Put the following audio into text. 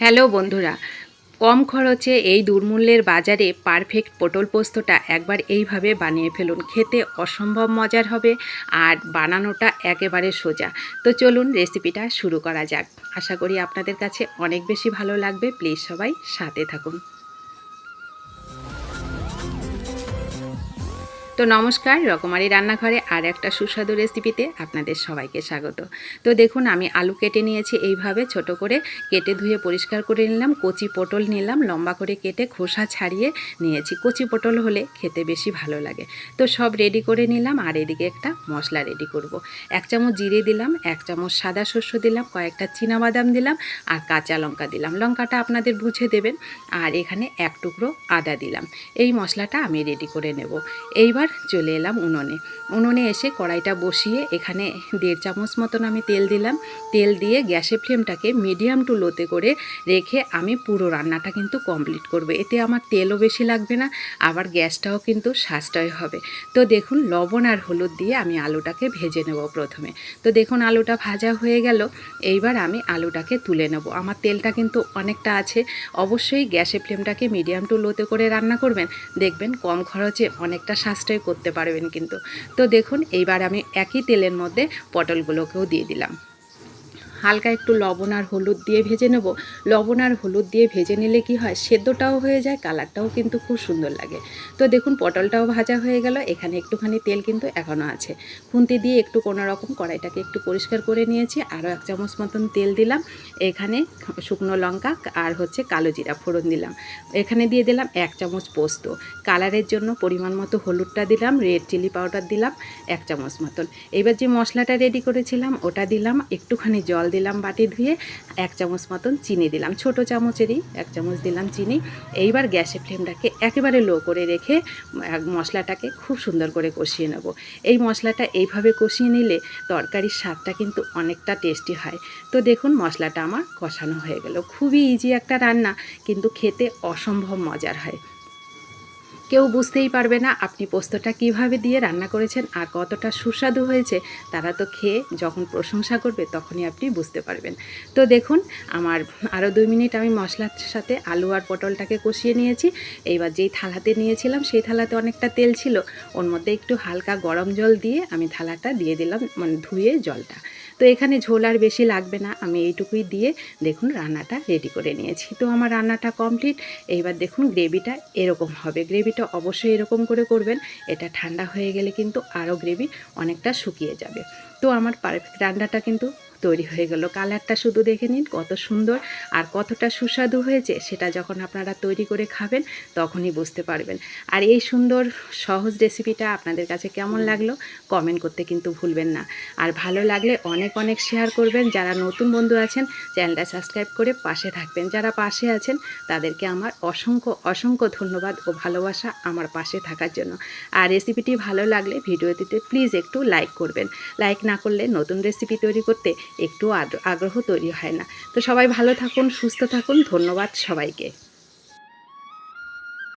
Hello বন্ধুরা, কম খরচে এই দুর্মূল্যের বাজারে পারফেক্ট পটল পোস্তটা একবার এইভাবে বানিয়ে ফেলুন। খেতে অসম্ভব মজার হবে আর বানানোটা একেবারে সোজা। তো চলুন রেসিপিটা শুরু করা যাক। আশা করি আপনাদের কাছে অনেক বেশি ভালো লাগবে। প্লিজ সবাই সাথে থাকুন। তো নমস্কার, রকমারি রান্নাঘরে আর একটা সুস্বাদু রেসিপিতে আপনাদের সবাইকে স্বাগত। তো দেখুন, আমি আলু কেটে নিয়েছি এইভাবে ছোট করে, কেটে ধুয়ে পরিষ্কার করে নিলাম। কচি পটল নিলাম, লম্বা করে কেটে খোসা ছাড়িয়ে নিয়েছি। কচি পটল হলে খেতে বেশি ভালো লাগে। তো সব রেডি করে নিলাম আর এদিকে একটা মশলা রেডি করব। 1 চামচ জিরে দিলাম, 1 চামচ সাদা শস্য দিলাম, কয়েকটা চীনাবাদাম দিলাম আর কাঁচা লঙ্কা দিলাম। লঙ্কাটা আপনাদের বুঝে দেবেন। আর এখানে 1 টুকরো আদা দিলাম। এই মশলাটা আমি রেডি করে নেব। এইবার চলে এলাম উনুনে এসে কড়াইটা বসিয়ে এখানে 1.5 চামচ মতন আমি তেল দিলাম। তেল দিয়ে গ্যাসের ফ্লেমটাকে মিডিয়াম টু লোতে করে রেখে আমি পুরো রান্নাটা কিন্তু কমপ্লিট করব। এতে আমার তেলও বেশি লাগবে না, আবার গ্যাসটাও কিন্তু সাশ্রয় হবে। তো দেখুন, লবণ আর হলুদ দিয়ে আমি আলুটাকে ভেজে নেব প্রথমে। তো দেখুন, আলুটা ভাজা হয়ে গেল। এইবার আমি আলুটাকে তুলে নেব। আমার তেলটা কিন্তু অনেকটা আছে। অবশ্যই গ্যাসের ফ্লেমটাকে মিডিয়াম টু লোতে করে রান্না করবেন, দেখবেন কম খরচে অনেকটা সাশ্রয় করতে পারবেন কিন্তু। তো দেখুন, এইবার আমি একই তেলের মধ্যে পটলগুলোকেও দিয়ে দিলাম। হালকা একটু লবণ আর হলুদ দিয়ে ভেজে নেব। লবণ আর হলুদ দিয়ে ভেজে নিলে কি হয়, সেদ্ধটাও হয়ে যায়, কালারটাও কিন্তু খুব সুন্দর লাগে। তো দেখুন, পটলটাও ভাজা হয়ে গেল। এখানে একটুখানি তেল কিন্তু এখনও আছে। খুন্তি দিয়ে একটু কোনো রকম কড়াইটাকে একটু পরিষ্কার করে নিয়েছি। আরও 1 চামচ মতন তেল দিলাম। এখানে শুকনো লঙ্কা আর কালো জিরা ফোড়ন দিলাম। এখানে দিয়ে দিলাম 1 চামচ পোস্ত। কালারের জন্য পরিমাণ মতো হলুদটা দিলাম, রেড চিলি পাউডার দিলাম 1 চামচ মতন। এবার যে মশলাটা রেডি করেছিলাম ওটা দিলাম, একটুখানি জল দিলাম বাটি ধুয়ে, 1 চামচ মতন চিনি দিলাম, ছোট চামচেরই 1 চামচ দিলাম চিনি। এইবার গ্যাসের ফ্লেমটাকে একেবারে লো করে রেখে মশলাটাকে খুব সুন্দর করে কষিয়ে নেব। এই মশলাটা এইভাবে কষিয়ে নিলে তরকারির স্বাদটা কিন্তু অনেকটা টেস্টি হয়। তো দেখুন, মশলাটা আমার কষানো হয়ে গেল। খুবই ইজি একটা রান্না, কিন্তু খেতে অসম্ভব মজার হয়। কেউ বুঝতেই পারবে না আপনি পোস্তটা কিভাবে দিয়ে রান্না করেছেন আর কতটা সুস্বাদু হয়েছে। তারা তো খেয়ে যখন প্রশংসা করবে তখনই আপনি বুঝতে পারবেন। তো দেখুন, আমার আরও 2 মিনিট আমি মশলার সাথে আলু আর পটলটাকে কষিয়ে নিয়েছি। এইবার যেই থালাতে নিয়েছিলাম সেই থালাতে অনেকটা তেল ছিল, ওর মধ্যে একটু হালকা গরম জল দিয়ে আমি থালাটা দিয়ে দিলাম, মানে ধুয়ে জলটা। তো এখানে ঝোল আর বেশি লাগবে না, আমি এইটুকুই দিয়ে দেখুন রান্নাটা রেডি করে নিয়েছি। তো আমার রান্নাটা কমপ্লিট। এইবার দেখুন, গ্রেভিটা এরকম হবে। গ্রেভিটা অবশ্যই এরকম করে করবেন। এটা ঠান্ডা হয়ে গেলে কিন্তু আরও গ্রেভি অনেকটা শুকিয়ে যাবে। তো আমার পারফেক্ট রান্নাটা কিন্তু তৈরি হয়ে গেল। কালারটা শুধু দেখে নিন কত সুন্দর আর কতটা সুস্বাদু হয়েছে। সেটা যখন আপনারা তৈরি করে খাবেন তখনই বুঝতে পারবেন। আর এই সুন্দর সহজ রেসিপিটা আপনাদের কাছে কেমন লাগলো কমেন্ট করতে কিন্তু ভুলবেন না। আর ভালো লাগলে অনেক অনেক শেয়ার করবেন। যারা নতুন বন্ধু আছেন চ্যানেলটা সাবস্ক্রাইব করে পাশে থাকবেন। যারা পাশে আছেন তাদেরকে আমার অসংখ্য অসংখ্য ধন্যবাদ ও ভালোবাসা আমার পাশে থাকার জন্য। আর রেসিপিটি ভালো লাগলে ভিডিওটিতে প্লিজ একটু লাইক করবেন। লাইক না করলে নতুন রেসিপি তৈরি করতে একটু আগ্রহ তৈরি হয় না। তো সবাই ভালো থাকুন, সুস্থ থাকুন। ধন্যবাদ সবাইকে।